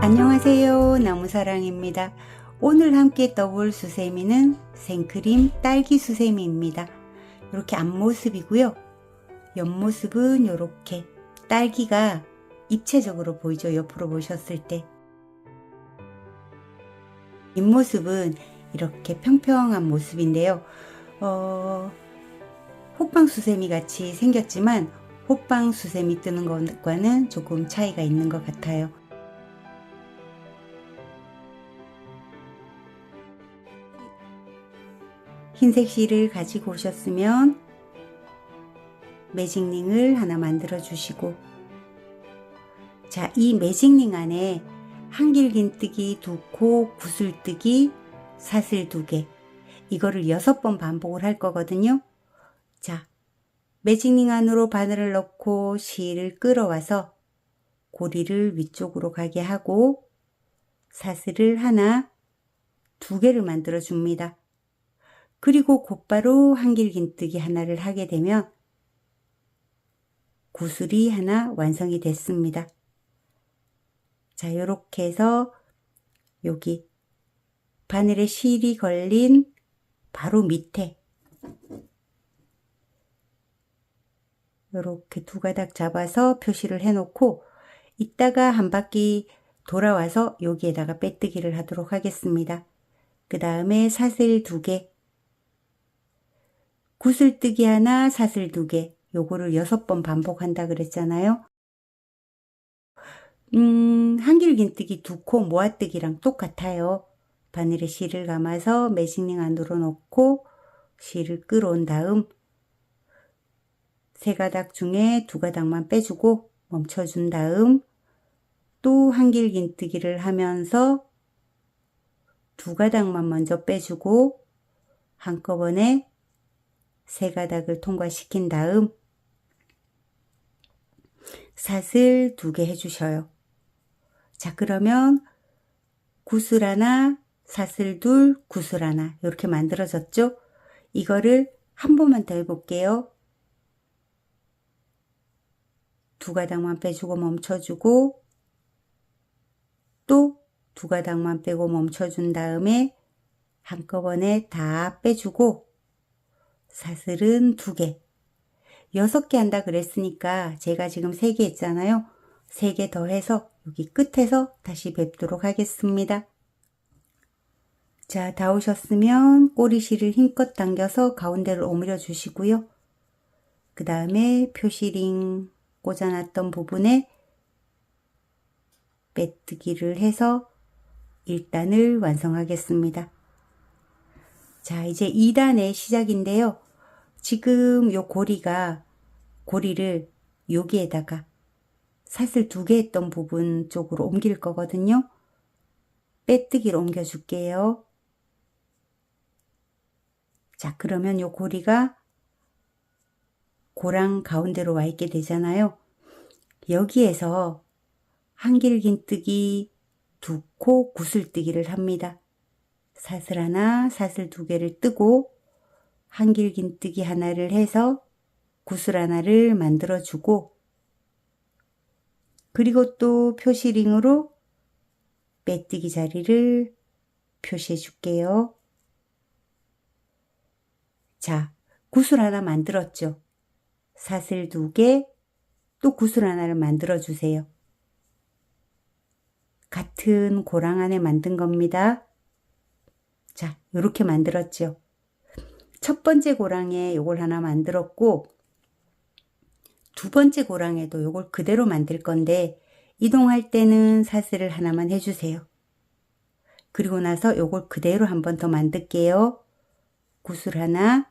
안녕하세요. 나무사랑입니다. 오늘 함께 떠볼 수세미는 생크림 딸기 수세미입니다. 이렇게 앞모습이고요. 옆모습은 이렇게 딸기가 입체적으로 보이죠. 옆으로 보셨을 때. 뒷모습은 이렇게 평평한 모습인데요. 호빵 수세미 같이 생겼지만 호빵 수세미 뜨는 것과는 조금 차이가 있는 것 같아요. 흰색 실을 가지고 오셨으면 매직링을 하나 만들어 주시고, 자, 이 매직링 안에 한길긴뜨기 2코, 구슬뜨기, 사슬 2개, 이거를 6번 반복을 할 거거든요. 자, 매직링 안으로 바늘을 넣고 실을 끌어와서 고리를 위쪽으로 가게 하고 사슬을 하나, 2개를 만들어 줍니다. 그리고 곧바로 한길긴뜨기 하나를 하게 되면 구슬이 하나 완성이 됐습니다. 자, 요렇게 해서 여기 바늘에 실이 걸린 바로 밑에 요렇게 2가닥 잡아서 표시를 해 놓고 이따가 한 바퀴 돌아와서 여기에다가 빼뜨기를 하도록 하겠습니다. 그 다음에 사슬 2개, 구슬뜨기 하나, 사슬 2개, 요거를 6번 반복한다 그랬잖아요. 한길긴뜨기 2코 모아뜨기랑 똑같아요. 바늘에 실을 감아서 매직링 안으로 넣고 실을 끌어온 다음 3가닥 중에 2가닥만 빼주고 멈춰준 다음 또 한길긴뜨기를 하면서 2가닥만 먼저 빼주고 한꺼번에 3가닥을 통과시킨 다음 사슬 2개 해주셔요. 자, 그러면 구슬 하나, 사슬 2, 구슬 하나 이렇게 만들어졌죠? 이거를 한 번만 더 해볼게요. 2가닥만 빼주고 멈춰주고 또 2가닥만 빼고 멈춰준 다음에 한꺼번에 다 빼주고 사슬은 2개, 6개 한다 그랬으니까 제가 지금 3개 했잖아요. 3개 더 해서 여기 끝에서 다시 뵙도록 하겠습니다. 자, 다 오셨으면 꼬리실을 힘껏 당겨서 가운데를 오므려 주시고요. 그 다음에 표시링 꽂아놨던 부분에 빼뜨기를 해서 1단을 완성하겠습니다. 자, 이제 2단의 시작인데요. 지금 요 고리를 여기에다가 사슬 2개 했던 부분 쪽으로 옮길 거거든요. 빼뜨기를 옮겨 줄게요. 자, 그러면 요 고리가 고랑 가운데로 와 있게 되잖아요. 여기에서 한길긴뜨기 2코 구슬뜨기를 합니다. 사슬 하나, 사슬 2개를 뜨고 한길긴뜨기 하나를 해서 구슬 하나를 만들어 주고, 그리고 또 표시링으로 빼뜨기 자리를 표시해 줄게요. 자, 구슬 하나 만들었죠. 사슬 2개, 또 구슬 하나를 만들어 주세요. 같은 고랑 안에 만든 겁니다. 자, 이렇게 만들었죠. 첫 번째 고랑에 요걸 하나 만들었고, 2번째 고랑에도 요걸 그대로 만들 건데 이동할 때는 사슬을 하나만 해주세요. 그리고 나서 요걸 그대로 한 번 더 만들게요. 구슬 하나,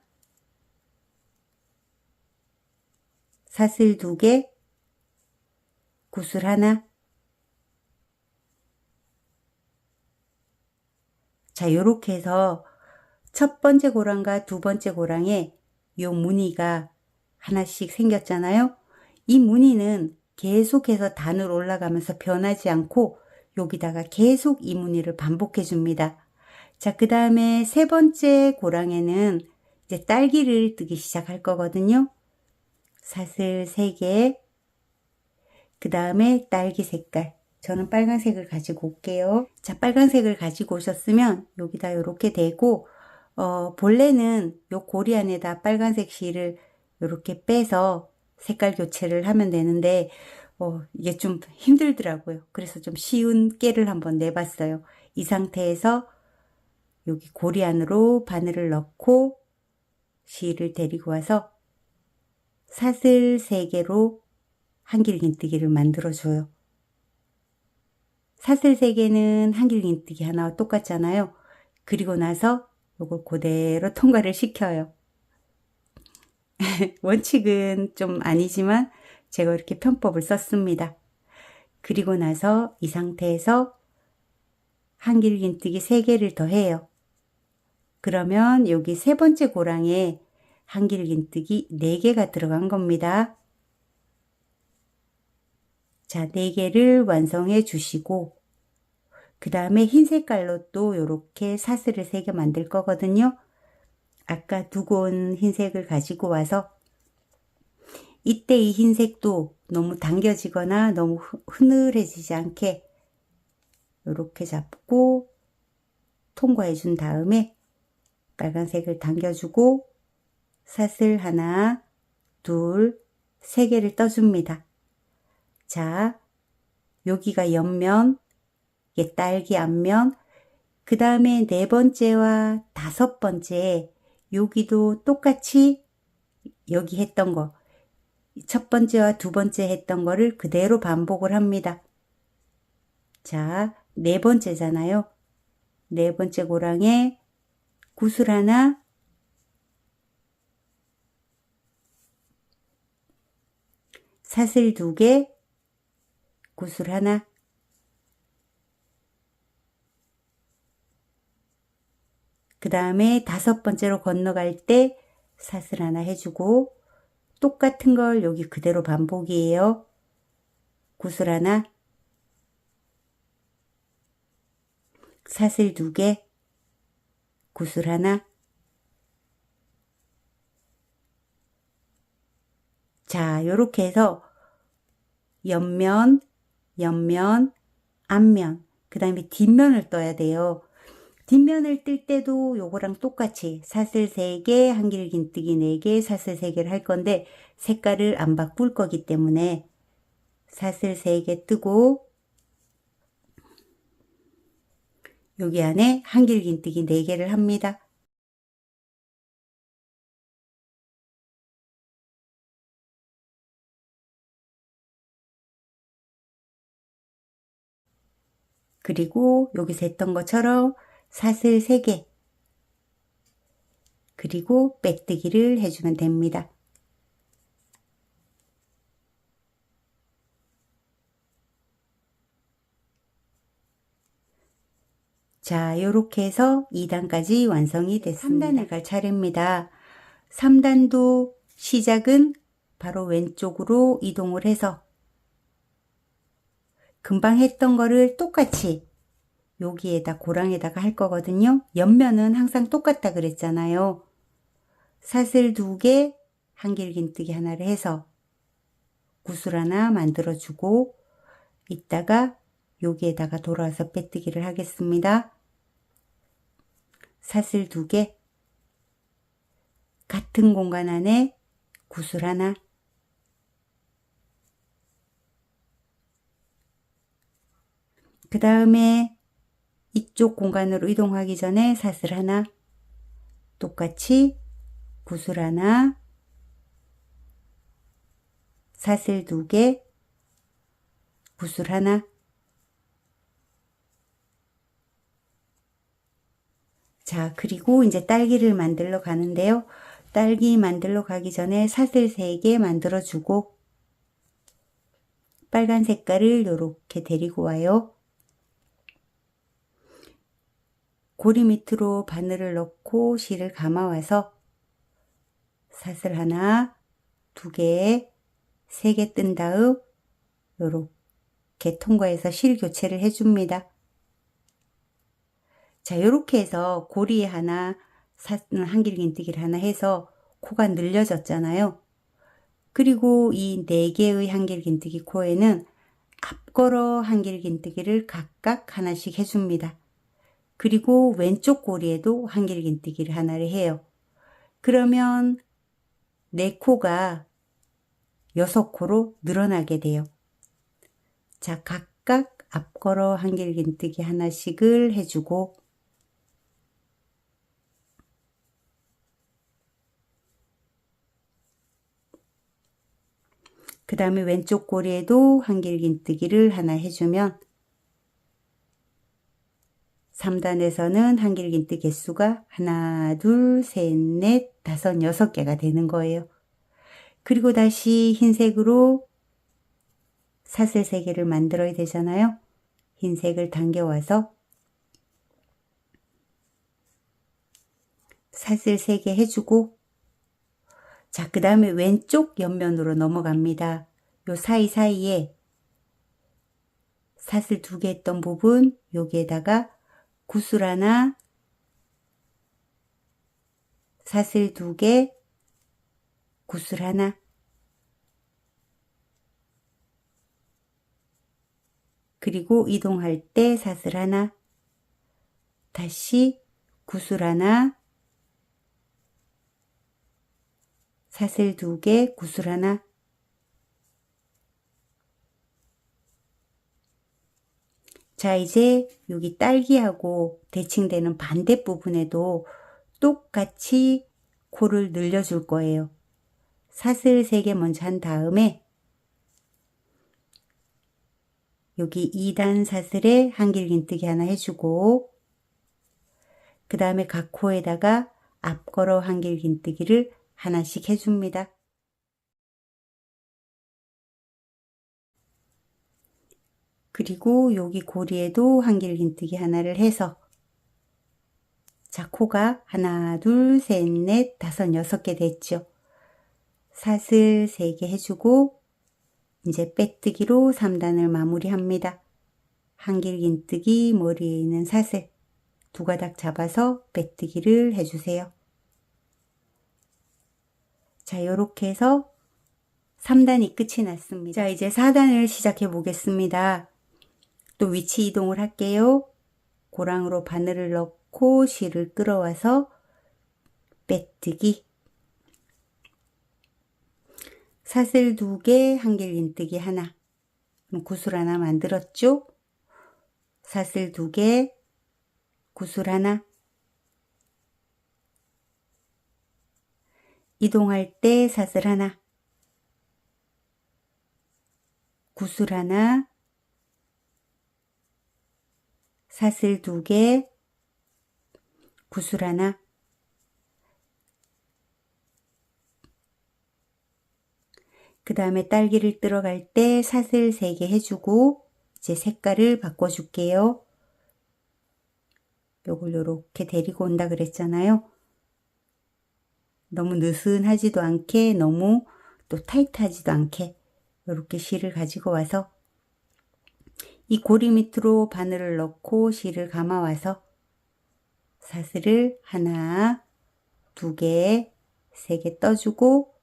사슬 2개, 구슬 하나. 자, 요렇게 해서 첫 번째 고랑과 2번째 고랑에 요 무늬가 하나씩 생겼잖아요. 이 무늬는 계속해서 단으로 올라가면서 변하지 않고 여기다가 계속 이 무늬를 반복해 줍니다. 자, 그 다음에 3번째 고랑에는 이제 딸기를 뜨기 시작할 거거든요. 사슬 3개, 그 다음에 딸기 색깔, 저는 빨간색을 가지고 올게요. 자, 빨간색을 가지고 오셨으면 여기다 이렇게 대고 본래는 요 고리 안에다 빨간색 실을 이렇게 빼서 색깔 교체를 하면 되는데 이게 좀 힘들더라고요. 그래서 좀 쉬운 깨를 한번 내봤어요. 이 상태에서 여기 고리 안으로 바늘을 넣고 실을 데리고 와서 사슬 3개로 한길긴뜨기를 만들어줘요. 사슬 3개는 한길긴뜨기 하나와 똑같잖아요. 그리고 나서 요걸 그대로 통과를 시켜요. 원칙은 좀 아니지만 제가 이렇게 편법을 썼습니다. 그리고 나서 이 상태에서 한길긴뜨기 3개를 더 해요. 그러면 여기 3번째 고랑에 한길긴뜨기 4개가 들어간 겁니다. 자, 4개를 완성해 주시고 그 다음에 흰 색깔로 또 이렇게 사슬을 3개 만들 거거든요. 아까 두고 온 흰색을 가지고 와서 이때 이 흰색도 너무 당겨지거나 너무 흐늘해지지 않게 이렇게 잡고 통과해 준 다음에 빨간색을 당겨주고 사슬 하나, 둘, 3개를 떠줍니다. 자, 여기가 옆면, 이게 딸기 앞면, 그 다음에 4번째와 5번째, 여기도 똑같이 여기 했던 거, 첫 번째와 2번째 했던 거를 그대로 반복을 합니다. 자, 4번째잖아요. 4번째 고랑에 구슬 하나, 사슬 2개, 구슬 하나, 그 다음에 5번째로 건너갈 때 사슬 하나 해주고 똑같은 걸 여기 그대로 반복이에요. 구슬 하나, 사슬 2개, 구슬 하나. 자, 요렇게 해서 옆면, 옆면, 앞면, 그 다음에 뒷면을 떠야 돼요. 뒷면을 뜰 때도 요거랑 똑같이 사슬 3개, 한길긴뜨기 4개, 사슬 3개를 할 건데 색깔을 안 바꿀 거기 때문에 사슬 3개 뜨고 여기 안에 한길긴뜨기 4개를 합니다. 그리고 여기서 했던 것처럼 사슬 3개 그리고 빼뜨기를 해주면 됩니다. 자, 요렇게 해서 2단까지 완성이 됐습니다. 3단을 갈 차례입니다. 3단도 시작은 바로 왼쪽으로 이동을 해서 금방 했던 거를 똑같이 여기에다 고랑에다가 할 거거든요. 옆면은 항상 똑같다 그랬잖아요. 사슬 2개, 한길긴뜨기 하나를 해서 구슬 하나 만들어 주고 이따가 여기에다가 돌아와서 빼뜨기를 하겠습니다. 사슬 2개, 같은 공간 안에 구슬 하나, 그 다음에 이쪽 공간으로 이동하기 전에 사슬 하나, 똑같이 구슬 하나, 사슬 2개, 구슬 하나. 자, 그리고 이제 딸기를 만들러 가는데요. 딸기 만들러 가기 전에 사슬 3개 만들어 주고 빨간 색깔을 이렇게 데리고 와요. 고리 밑으로 바늘을 넣고 실을 감아와서 사슬 하나, 2개, 3개 뜬 다음 이렇게 통과해서 실 교체를 해줍니다. 자, 이렇게 해서 고리에 하나, 한길긴뜨기를 하나 해서 코가 늘려졌잖아요. 그리고 이 4개의 한길긴뜨기 코에는 앞걸어 한길긴뜨기를 각각 하나씩 해줍니다. 그리고 왼쪽 고리에도 한길긴뜨기를 하나를 해요. 그러면 내 코가 6코로 늘어나게 돼요. 자, 각각 앞걸어 한길긴뜨기 하나씩을 해주고 그 다음에 왼쪽 고리에도 한길긴뜨기를 하나 해주면 3단에서는 한길긴뜨기 개수가 하나, 둘, 셋, 넷, 다섯, 6개가 되는 거예요. 그리고 다시 흰색으로 사슬 3개를 만들어야 되잖아요. 흰색을 당겨와서 사슬 3개 해주고 자, 그 다음에 왼쪽 옆면으로 넘어갑니다. 요 사이사이에 사슬 2개 했던 부분 여기에다가 구슬 하나, 사슬 2개, 구슬 하나, 그리고 이동할 때 사슬 하나, 다시 구슬 하나, 사슬 2개, 구슬 하나, 자, 이제 여기 딸기하고 대칭되는 반대 부분에도 똑같이 코를 늘려줄 거예요. 사슬 3개 먼저 한 다음에 여기 2단 사슬에 한길긴뜨기 하나 해주고 그 다음에 각 코에다가 앞걸어 한길긴뜨기를 하나씩 해줍니다. 그리고 여기 고리에도 한길긴뜨기 하나를 해서 자, 코가 하나, 둘, 셋, 넷, 다섯, 6개 됐죠. 사슬 3개 해주고 이제 빼뜨기로 3단을 마무리합니다. 한길긴뜨기 머리에 있는 사슬 2가닥 잡아서 빼뜨기를 해주세요. 자, 요렇게 해서 3단이 끝이 났습니다. 자, 이제 4단을 시작해 보겠습니다. 또 위치 이동을 할게요. 고랑으로 바늘을 넣고 실을 끌어와서 빼뜨기, 사슬 2개, 한길긴뜨기 하나, 구슬 하나 만들었죠? 사슬 2개, 구슬 하나, 이동할 때 사슬 하나, 구슬 하나, 사슬 2개, 구슬 하나, 그 다음에 딸기를 들어갈 때 사슬 3개 해주고 이제 색깔을 바꿔줄게요. 요걸 요렇게 데리고 온다 그랬잖아요. 너무 느슨하지도 않게 너무 또 타이트하지도 않게 요렇게 실을 가지고 와서 이 고리 밑으로 바늘을 넣고 실을 감아와서 사슬을 하나, 2개, 3개 떠주고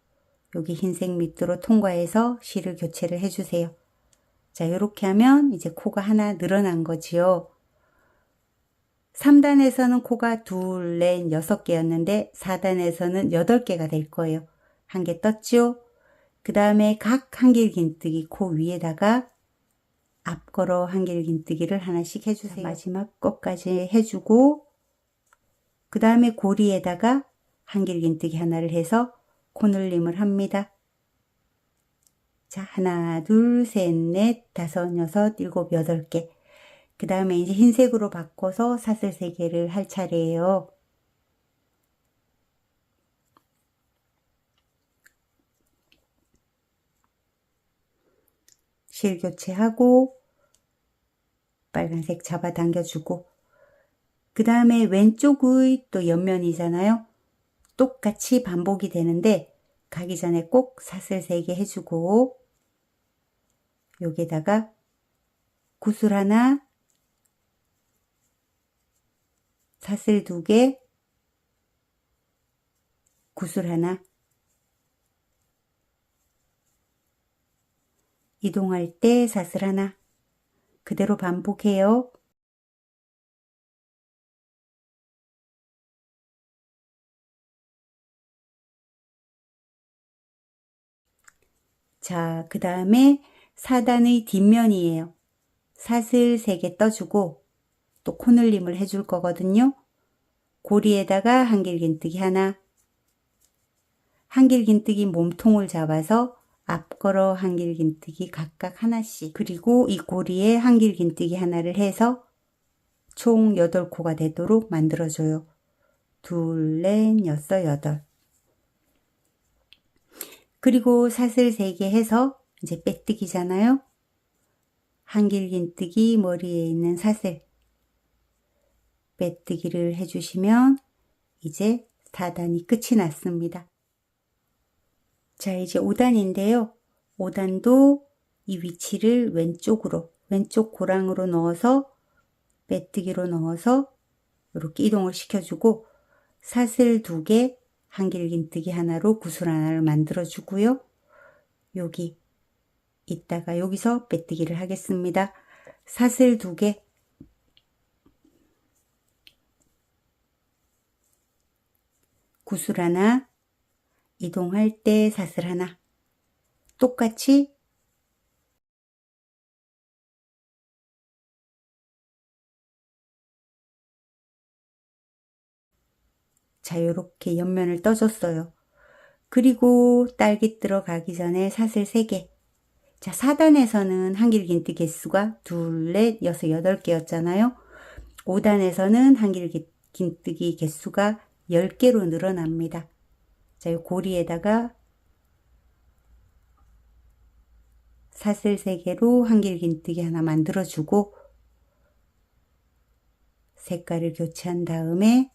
여기 흰색 밑으로 통과해서 실을 교체를 해주세요. 자, 이렇게 하면 이제 코가 하나 늘어난 거지요. 3단에서는 코가 둘, 넷, 6개였는데 4단에서는 8개가 될 거예요. 한 개 떴죠? 그 다음에 각 한길긴뜨기 코 위에다가 앞걸어 한길긴뜨기를 하나씩 해주세요. 마지막 것까지 해주고 그 다음에 고리에다가 한길긴뜨기 하나를 해서 코늘림을 합니다. 자, 하나, 둘, 셋, 넷, 다섯, 6, 7, 8개. 그 다음에 이제 흰색으로 바꿔서 사슬 3개를 할 차례예요. 실 교체하고 빨간색 잡아당겨주고 그 다음에 왼쪽의 또 옆면이잖아요. 똑같이 반복이 되는데 가기 전에 꼭 사슬 3개 해주고 여기다가 구슬 하나, 사슬 2개, 구슬 하나, 이동할 때 사슬 하나. 그대로 반복해요. 자, 그 다음에 4단의 뒷면이에요. 사슬 3개 떠주고 또 코늘림을 해줄 거거든요. 고리에다가 한길긴뜨기 하나, 한길긴뜨기 몸통을 잡아서 앞걸어 한길긴뜨기 각각 하나씩, 그리고 이 고리에 한길긴뜨기 하나를 해서 총 8코가 되도록 만들어줘요. 둘, 넷, 여섯, 여덟. 그리고 사슬 3개 해서 이제 빼뜨기잖아요. 한길긴뜨기 머리에 있는 사슬 빼뜨기를 해주시면 이제 4단이 끝이 났습니다. 자, 이제 5단인데요. 5단도 이 위치를 왼쪽으로, 왼쪽 고랑으로 넣어서 빼뜨기로 넣어서 이렇게 이동을 시켜주고 사슬 2개, 한길긴뜨기 하나로 구슬 하나를 만들어 주고요. 여기 이따가 여기서 빼뜨기를 하겠습니다. 사슬 2개, 구슬 하나, 이동할 때 사슬 하나, 똑같이 자, 요렇게 옆면을 떠줬어요. 그리고 딸기 들어가기 전에 사슬 3개. 자, 4단에서는 한길긴뜨기 개수가 2, 넷, 6, 8개였잖아요. 5단에서는 한길긴뜨기 개수가 10개로 늘어납니다. 자, 이 고리에다가 사슬 3개로 한길긴뜨기 하나 만들어주고 색깔을 교체한 다음에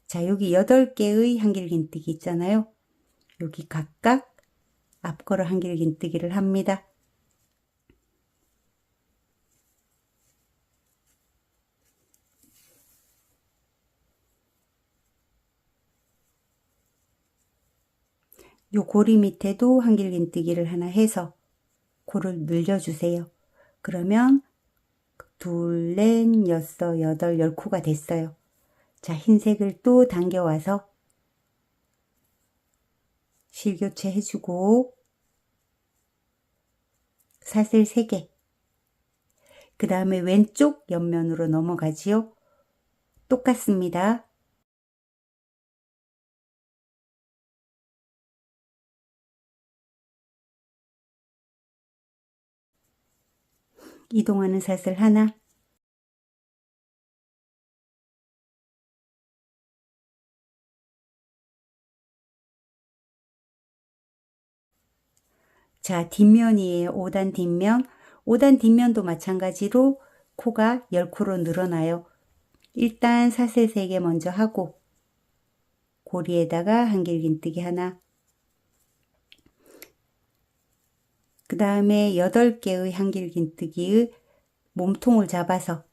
자, 여기 8개의 한길긴뜨기 있잖아요. 여기 각각 앞걸어 한길긴뜨기를 합니다. 요 고리 밑에도 한길긴뜨기를 하나 해서 코를 늘려주세요. 그러면 둘, 넷, 여섯, 여덟, 10코가 됐어요. 자, 흰색을 또 당겨와서 실교체 해주고 사슬 3개, 그 다음에 왼쪽 옆면으로 넘어가지요. 똑같습니다. 이동하는 사슬 하나, 자, 뒷면이에요. 5단 뒷면. 5단 뒷면도 마찬가지로 코가 10코로 늘어나요. 일단 사슬 3개 먼저 하고 고리에다가 한길긴뜨기 하나, 그 다음에 8개의 한길긴뜨기의 몸통을 잡아서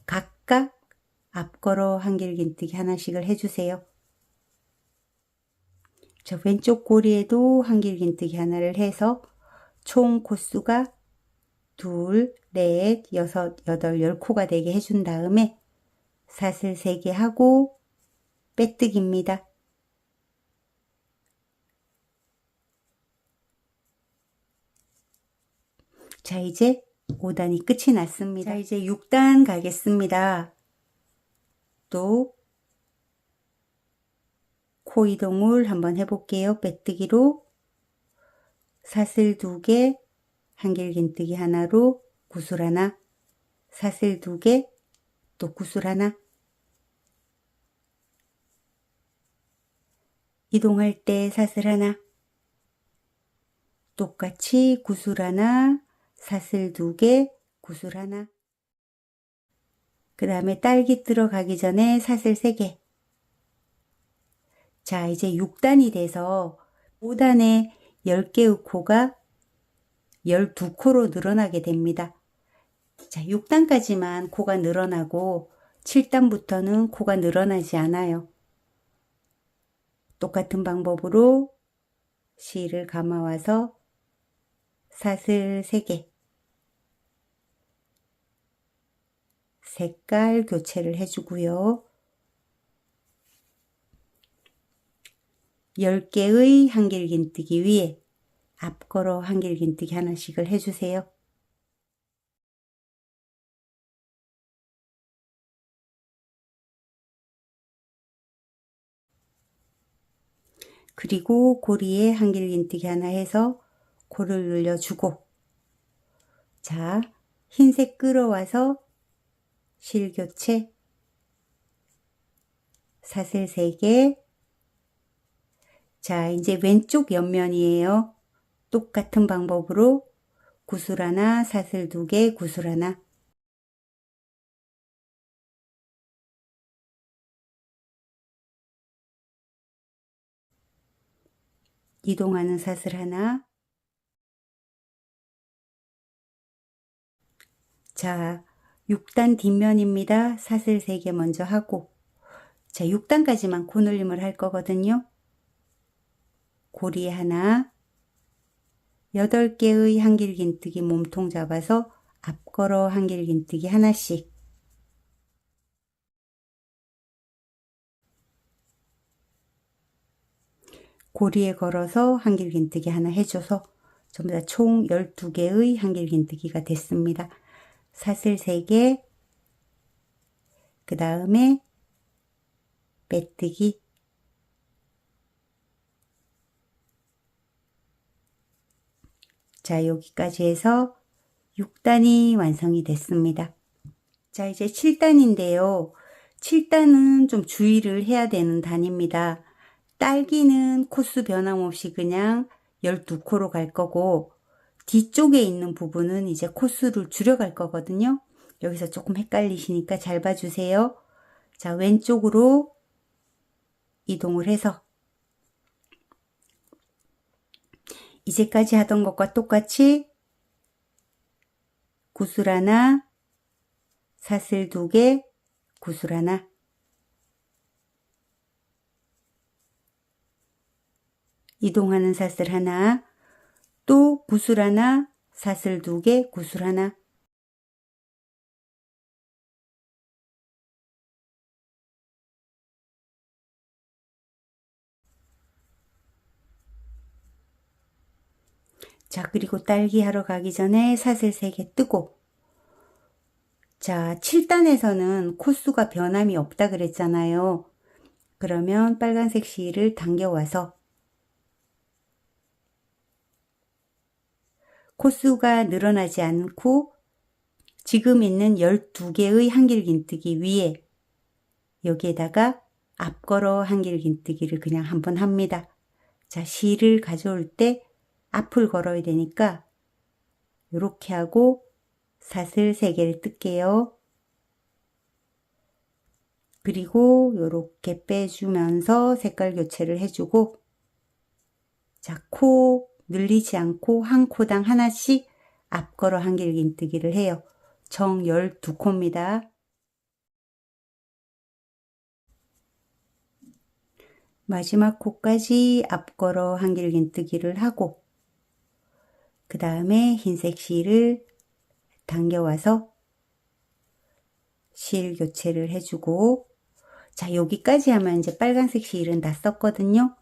각각 앞걸어 한길긴뜨기 하나씩을 해주세요. 저 왼쪽 고리에도 한길긴뜨기 하나를 해서 총 코수가 2, 넷, 6, 8, 10코가 되게 해준 다음에 사슬 3개 하고 빼뜨기입니다. 자, 이제 5단이 끝이 났습니다. 자, 이제 6단 가겠습니다. 또 코 이동을 한번 해볼게요. 빼뜨기로 사슬 2개, 한길긴뜨기 하나로 구슬 하나, 사슬 2개, 또 구슬 하나. 이동할 때 사슬 하나, 똑같이 구슬 하나, 사슬 2개, 구슬 하나. 그 다음에 딸기 들어가기 전에 사슬 3개. 자, 이제 6단이 돼서 5단에 10개의 코가 12코로 늘어나게 됩니다. 자, 6단까지만 코가 늘어나고 7단부터는 코가 늘어나지 않아요. 똑같은 방법으로 실을 감아와서 사슬 3개. 색깔 교체를 해주고요. 10개의 한길긴뜨기 위에 앞걸어 한길긴뜨기 하나씩을 해주세요. 그리고 고리에 한길긴뜨기 하나 해서 고를 늘려주고, 자, 흰색 끌어와서 실교체, 사슬 3개. 자, 이제 왼쪽 옆면이에요. 똑같은 방법으로 구슬 하나, 사슬 2개, 구슬 하나. 이동하는 사슬 하나. 자, 6단 뒷면입니다. 사슬 3개 먼저 하고, 자, 6단까지만 코늘림을 할 거거든요. 고리 하나, 8개의 한길긴뜨기 몸통 잡아서 앞걸어 한길긴뜨기 하나씩. 고리에 걸어서 한길긴뜨기 하나 해줘서 전부 다 총 12개의 한길긴뜨기가 됐습니다. 사슬 3개, 그 다음에 빼뜨기, 자, 여기까지 해서 6단이 완성이 됐습니다. 자, 이제 7단인데요. 7단은 좀 주의를 해야 되는 단입니다. 딸기는 코수 변함없이 그냥 12코로 갈 거고, 뒤쪽에 있는 부분은 이제 코수를 줄여갈 거거든요. 여기서 조금 헷갈리시니까 잘 봐주세요. 자, 왼쪽으로 이동을 해서 이제까지 하던 것과 똑같이 구슬 하나, 사슬 2개, 구슬 하나, 이동하는 사슬 하나, 또 구슬 하나, 사슬 2개, 구슬 하나. 자, 그리고 딸기 하러 가기 전에 사슬 3개 뜨고, 자, 7단에서는 코수가 변함이 없다 그랬잖아요. 그러면 빨간색 실을 당겨와서 코수가 늘어나지 않고 지금 있는 12개의 한길긴뜨기 위에 여기에다가 앞걸어 한길긴뜨기를 그냥 한번 합니다. 자, 실을 가져올 때 앞을 걸어야 되니까 이렇게 하고 사슬 3개를 뜰게요. 그리고 이렇게 빼주면서 색깔 교체를 해주고, 자, 코 늘리지 않고 한 코당 하나씩 앞걸어 한길긴뜨기를 해요. 정 12코입니다. 마지막 코까지 앞걸어 한길긴뜨기를 하고, 그 다음에 흰색 실을 당겨와서 실 교체를 해주고, 자, 여기까지 하면 이제 빨간색 실은 다 썼거든요.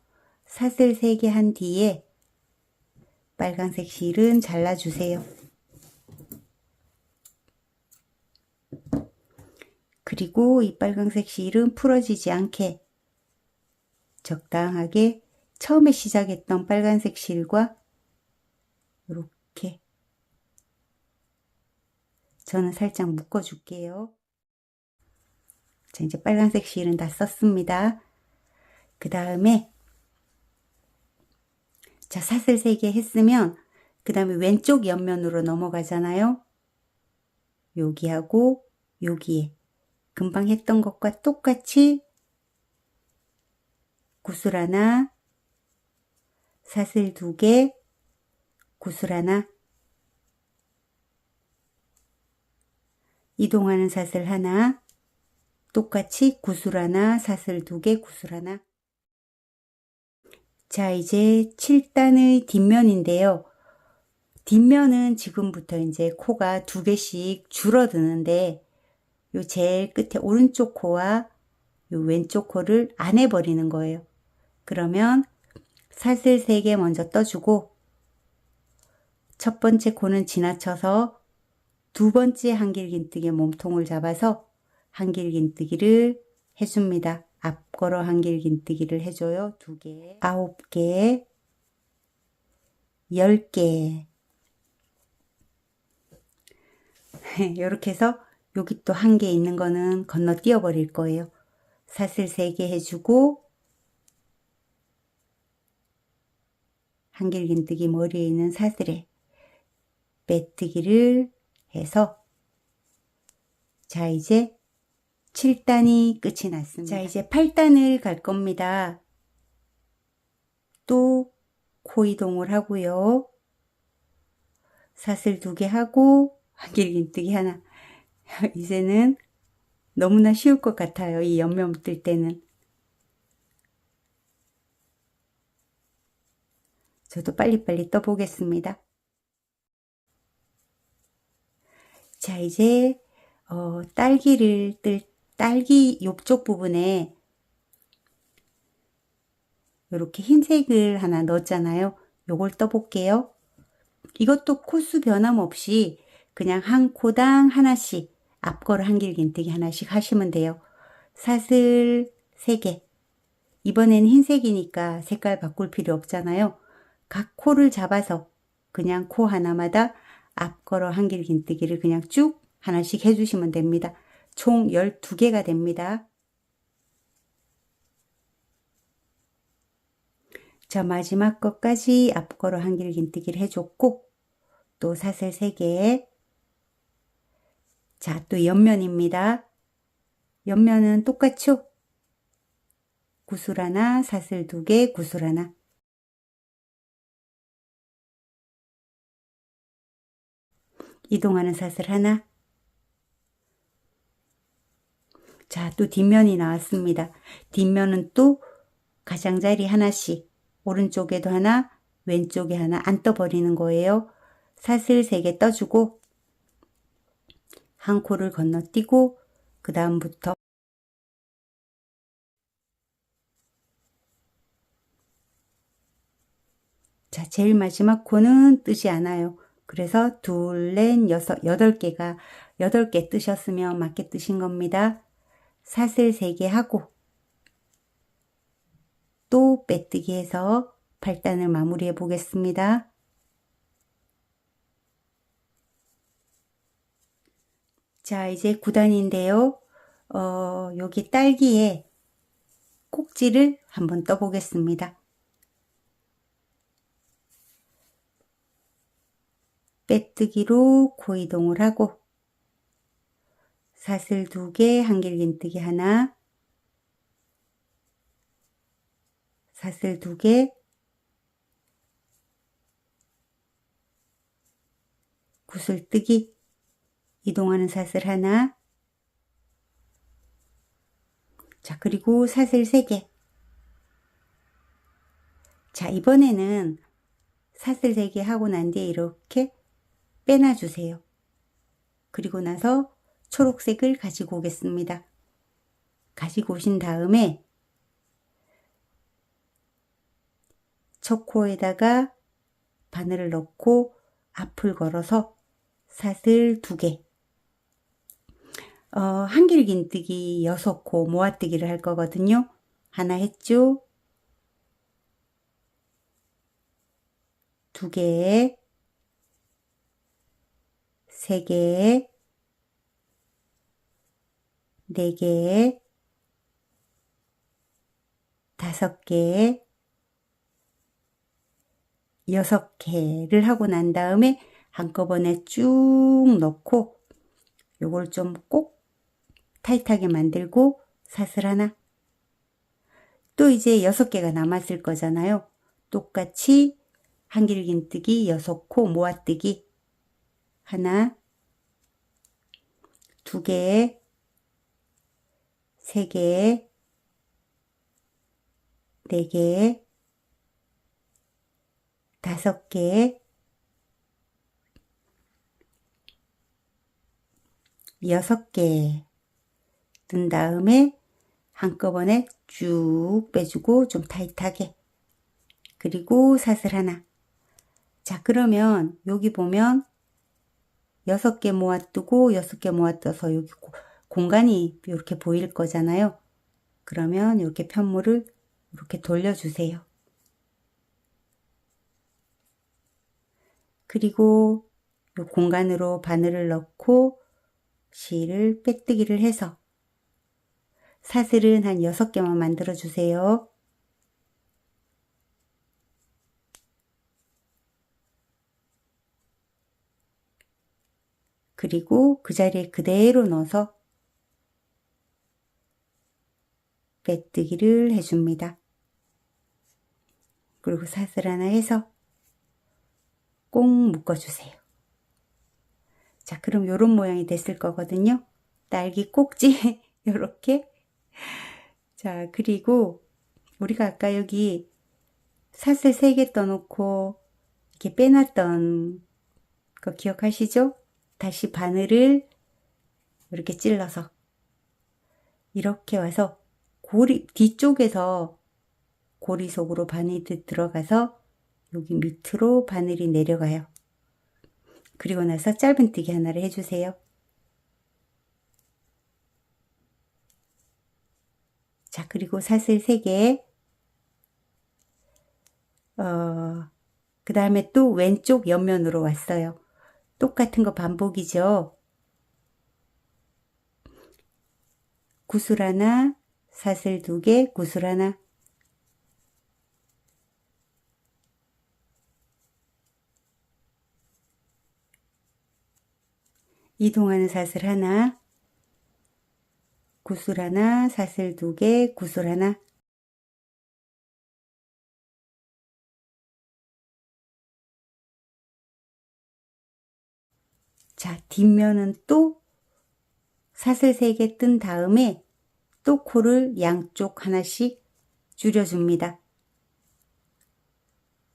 사슬 3개 한 뒤에 빨간색 실은 잘라주세요. 그리고 이 빨간색 실은 풀어지지 않게 적당하게 처음에 시작했던 빨간색 실과 이렇게 저는 살짝 묶어줄게요. 자, 이제 빨간색 실은 다 썼습니다. 그 다음에 자, 사슬 3개 했으면 그 다음에 왼쪽 옆면으로 넘어가잖아요. 여기하고 여기에 금방 했던 것과 똑같이 구슬 하나, 사슬 2개, 구슬 하나, 이동하는 사슬 하나, 똑같이 구슬 하나, 사슬 2개, 구슬 하나. 자, 이제 7단의 뒷면인데요. 뒷면은 지금부터 이제 코가 2개씩 줄어드는데 요 제일 끝에 오른쪽 코와 요 왼쪽 코를 안 해버리는 거예요. 그러면 사슬 3개 먼저 떠주고 첫 번째 코는 지나쳐서 두 번째 한길긴뜨기 몸통을 잡아서 한길긴뜨기를 해줍니다. 앞걸어 한길긴뜨기를 해줘요. 2개, 9개, 10개. 이렇게 해서 여기 또 1개 있는 거는 건너뛰어 버릴 거예요. 사슬 3개 해주고 한길긴뜨기 머리에 있는 사슬에 빼뜨기를 해서 자 이제 7단이 끝이 났습니다. 자 이제 8단을 갈 겁니다. 또 코 이동을 하고요. 사슬 2개 하고 한길긴뜨기 하나. 이제는 너무나 쉬울 것 같아요. 이 옆면 뜰 때는. 저도 빨리빨리 떠보겠습니다. 자 이제 딸기 옆쪽 부분에 이렇게 흰색을 하나 넣었잖아요. 요걸 떠볼게요. 이것도 코수 변함없이 그냥 한 코당 하나씩 앞걸어 한길긴뜨기 하나씩 하시면 돼요. 사슬 3개. 이번엔 흰색이니까 색깔 바꿀 필요 없잖아요. 각 코를 잡아서 그냥 코 하나마다 앞걸어 한길긴뜨기를 그냥 쭉 하나씩 해주시면 됩니다. 총 12개가 됩니다. 자 마지막 것까지 앞걸어 한길긴뜨기를 해줬고 또 사슬 3개. 자 또 옆면입니다. 옆면은 똑같죠? 구슬 하나, 사슬 2개, 구슬 하나. 이동하는 사슬 하나. 자, 또 뒷면이 나왔습니다. 뒷면은 또 가장자리 하나씩 오른쪽에도 하나, 왼쪽에 하나 안 떠버리는 거예요. 사슬 3개 떠주고 한 코를 건너뛰고 그 다음부터 자, 제일 마지막 코는 뜨지 않아요. 그래서 둘, 넷, 여섯, 8개가 8개 뜨셨으면 맞게 뜨신 겁니다. 사슬 3개 하고 또 빼뜨기 해서 8단을 마무리해 보겠습니다. 자, 이제 9단인데요. 여기 딸기에 꼭지를 한번 떠보겠습니다. 빼뜨기로 코 이동을 하고 사슬 2개, 한길긴뜨기 하나, 사슬 2개, 구슬뜨기, 이동하는 사슬 하나, 자 그리고 사슬 3개. 자 이번에는 사슬 3개 하고 난 뒤에 이렇게 빼놔주세요. 그리고 나서 초록색을 가지고 오겠습니다. 가지고 오신 다음에 첫 코에다가 바늘을 넣고 앞을 걸어서 사슬 2개. 한길긴뜨기 6코 모아뜨기를 할 거거든요. 하나 했죠? 2개, 3개, 4개, 5개, 6개를 하고 난 다음에 한꺼번에 쭉 넣고 요걸 좀 꼭 타이트하게 만들고 사슬 하나. 또 이제 6개가 남았을 거잖아요. 똑같이 한길긴뜨기 6코 모아뜨기 하나, 2개, 3개, 4개, 5개, 6개 뜬 다음에 한꺼번에 쭉 빼주고 좀 타이트하게. 그리고 사슬 하나. 자, 그러면 여기 보면 6개 모아뜨고 6개 모아떠서 여기 공간이 이렇게 보일 거잖아요. 그러면 이렇게 편물을 이렇게 돌려주세요. 그리고 이 공간으로 바늘을 넣고 실을 빼뜨기를 해서 사슬은 한 6개만 만들어 주세요. 그리고 그 자리에 그대로 넣어서 빼뜨기를 해줍니다. 그리고 사슬 하나 해서 꼭 묶어주세요. 자, 그럼 이런 모양이 됐을 거거든요. 딸기 꼭지 이렇게. 자, 그리고 우리가 아까 여기 사슬 3개 떠놓고 이렇게 빼놨던 거 기억하시죠? 다시 바늘을 이렇게 찔러서 이렇게 와서 고리 뒤쪽에서 고리 속으로 바늘이 들어가서 여기 밑으로 바늘이 내려가요. 그리고 나서 짧은뜨기 하나를 해주세요. 자, 그리고 사슬 3개. 그 다음에 또 왼쪽 옆면으로 왔어요. 똑같은 거 반복이죠. 구슬 하나, 사슬 2개, 구슬 하나. 이동하는 사슬 하나, 구슬 하나, 사슬 2개, 구슬 하나. 자, 뒷면은 또 사슬 3개 뜬 다음에 또 코를 양쪽 하나씩 줄여줍니다.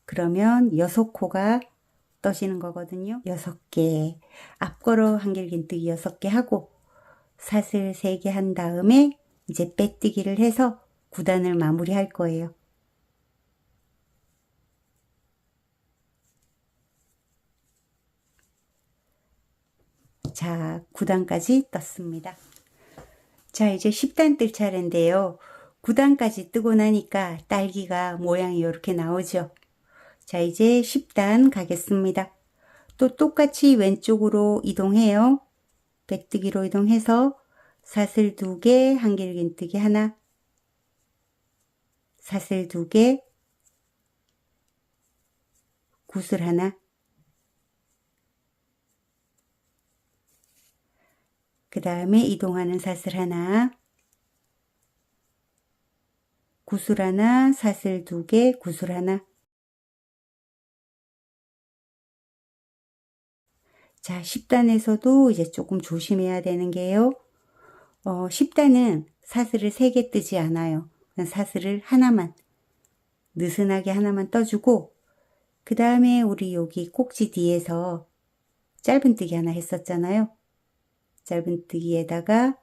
그러면 6코가 떠지는 거거든요. 6개. 앞걸어 한길긴뜨기 6개 하고 사슬 3개 한 다음에 이제 빼뜨기를 해서 9단을 마무리할 거예요. 자, 9단까지 떴습니다. 자, 이제 10단 뜰 차례인데요. 9단까지 뜨고 나니까 딸기가 모양이 이렇게 나오죠. 자, 이제 10단 가겠습니다. 또 똑같이 왼쪽으로 이동해요. 빼뜨기로 이동해서 사슬 2개, 한길긴뜨기 하나, 사슬 2개, 구슬 하나, 그 다음에 이동하는 사슬 하나, 구슬 하나, 사슬 2개, 구슬 하나. 자, 10단에서도 이제 조금 조심해야 되는 게요. 10단은 사슬을 3개 뜨지 않아요. 사슬을 하나만, 느슨하게 하나만 떠주고, 그 다음에 우리 여기 꼭지 뒤에서 짧은뜨기 하나 했었잖아요. 짧은뜨기에다가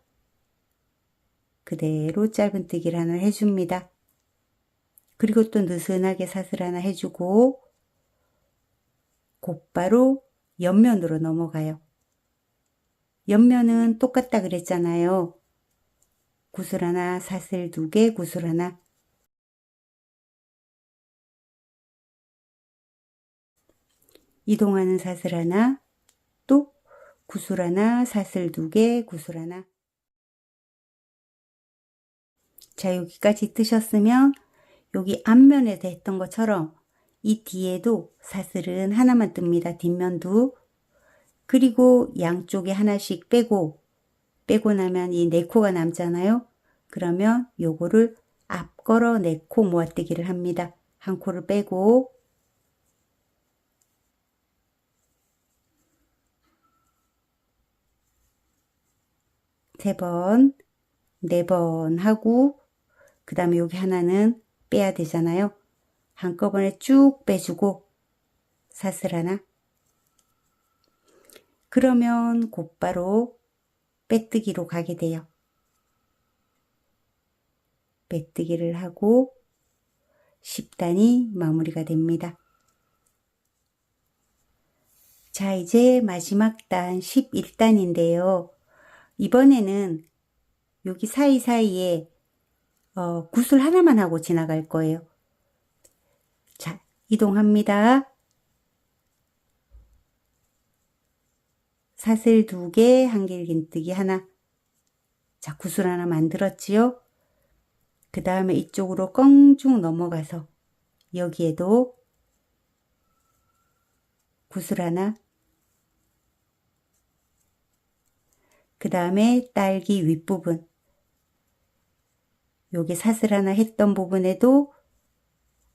그대로 짧은뜨기를 하나 해줍니다. 그리고 또 느슨하게 사슬 하나 해주고 곧바로 옆면으로 넘어가요. 옆면은 똑같다 그랬잖아요. 구슬 하나, 사슬 2개, 구슬 하나. 이동하는 사슬 하나, 또 구슬 하나, 사슬 2개, 구슬 하나. 자, 여기까지 뜨셨으면 여기 앞면에 했던 것처럼 이 뒤에도 사슬은 하나만 뜹니다. 뒷면도. 그리고 양쪽에 하나씩 빼고 나면 이 4코가 남잖아요. 그러면 요거를 앞걸어 4코 모아뜨기를 합니다. 한 코를 빼고 세 번, 4번 하고 그 다음에 여기 하나는 빼야 되잖아요. 한꺼번에 쭉 빼주고 사슬 하나. 그러면 곧바로 빼뜨기로 가게 돼요. 빼뜨기를 하고 10단이 마무리가 됩니다. 자, 이제 마지막 단 11단인데요. 이번에는 여기 사이사이에 구슬 하나만 하고 지나갈 거예요. 자, 이동합니다. 사슬 2개, 한길긴뜨기 하나. 자, 구슬 하나 만들었지요? 그 다음에 이쪽으로 껑쭉 넘어가서 여기에도 구슬 하나. 그 다음에 딸기 윗부분. 여기 사슬 하나 했던 부분에도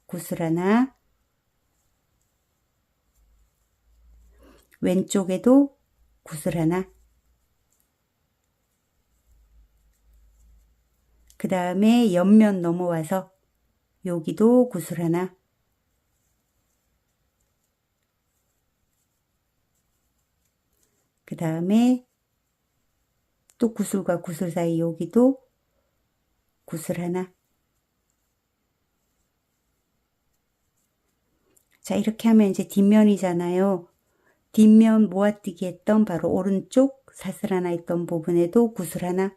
구슬 하나. 왼쪽에도 구슬 하나. 그 다음에 옆면 넘어와서 여기도 구슬 하나. 그 다음에 또 구슬과 구슬 사이 여기도 구슬 하나. 자, 이렇게 하면 이제 뒷면이잖아요. 뒷면 모아뜨기 했던 바로 오른쪽 사슬 하나 있던 부분에도 구슬 하나.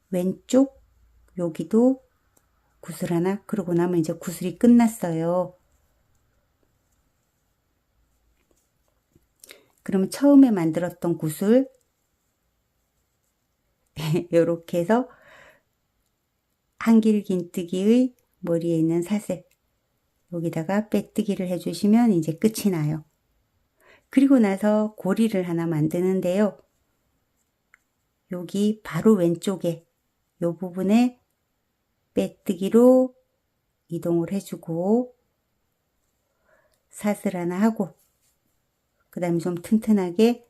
왼쪽 여기도 구슬 하나. 그러고 나면 이제 구슬이 끝났어요. 그러면 처음에 만들었던 구슬 이렇게 해서 한길긴뜨기의 머리에 있는 사슬 여기다가 빼뜨기를 해주시면 이제 끝이 나요. 그리고 나서 고리를 하나 만드는데요. 여기 바로 왼쪽에 이 부분에 빼뜨기로 이동을 해주고 사슬 하나 하고 그 다음에 좀 튼튼하게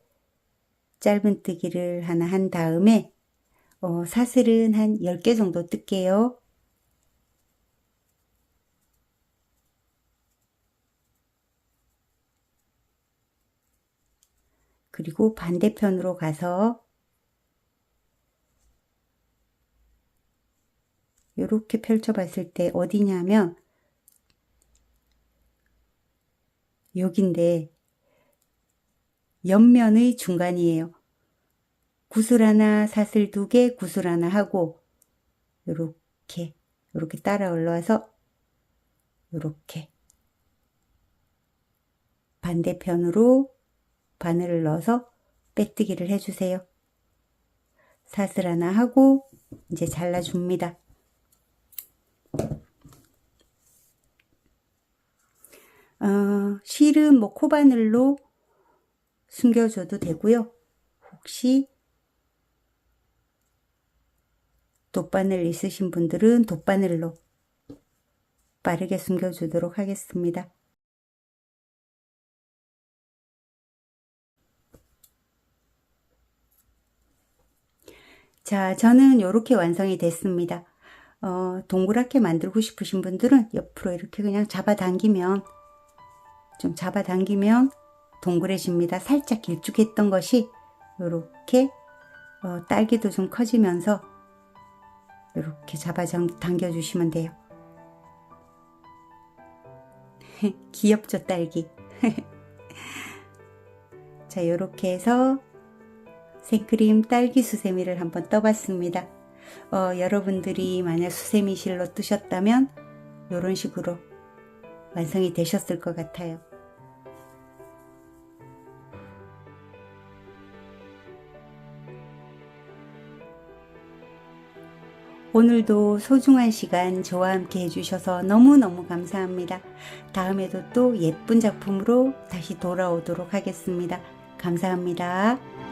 짧은뜨기를 하나 한 다음에 사슬은 한 10개 정도 뜰게요. 그리고 반대편으로 가서 이렇게 펼쳐봤을 때 어디냐면 여긴데 옆면의 중간이에요. 구슬 하나, 사슬 2개, 구슬 하나 하고 요렇게 따라 올라와서 요렇게 반대편으로 바늘을 넣어서 빼뜨기를 해주세요. 사슬 하나 하고 이제 잘라줍니다. 실은 뭐 코바늘로 숨겨줘도 되고요. 혹시 돗바늘 있으신 분들은 돗바늘로 빠르게 숨겨주도록 하겠습니다. 자, 저는 이렇게 완성이 됐습니다. 동그랗게 만들고 싶으신 분들은 옆으로 이렇게 그냥 잡아당기면 동그래집니다. 살짝 길쭉했던 것이 이렇게 딸기도 좀 커지면서 이렇게 잡아당겨 주시면 돼요. 귀엽죠, 딸기. 자, 이렇게 해서 생크림 딸기 수세미를 한번 떠봤습니다. 여러분들이 만약 수세미 실로 뜨셨다면 이런 식으로 완성이 되셨을 것 같아요. 오늘도 소중한 시간 저와 함께 해주셔서 너무너무 감사합니다. 다음에도 또 예쁜 작품으로 다시 돌아오도록 하겠습니다. 감사합니다.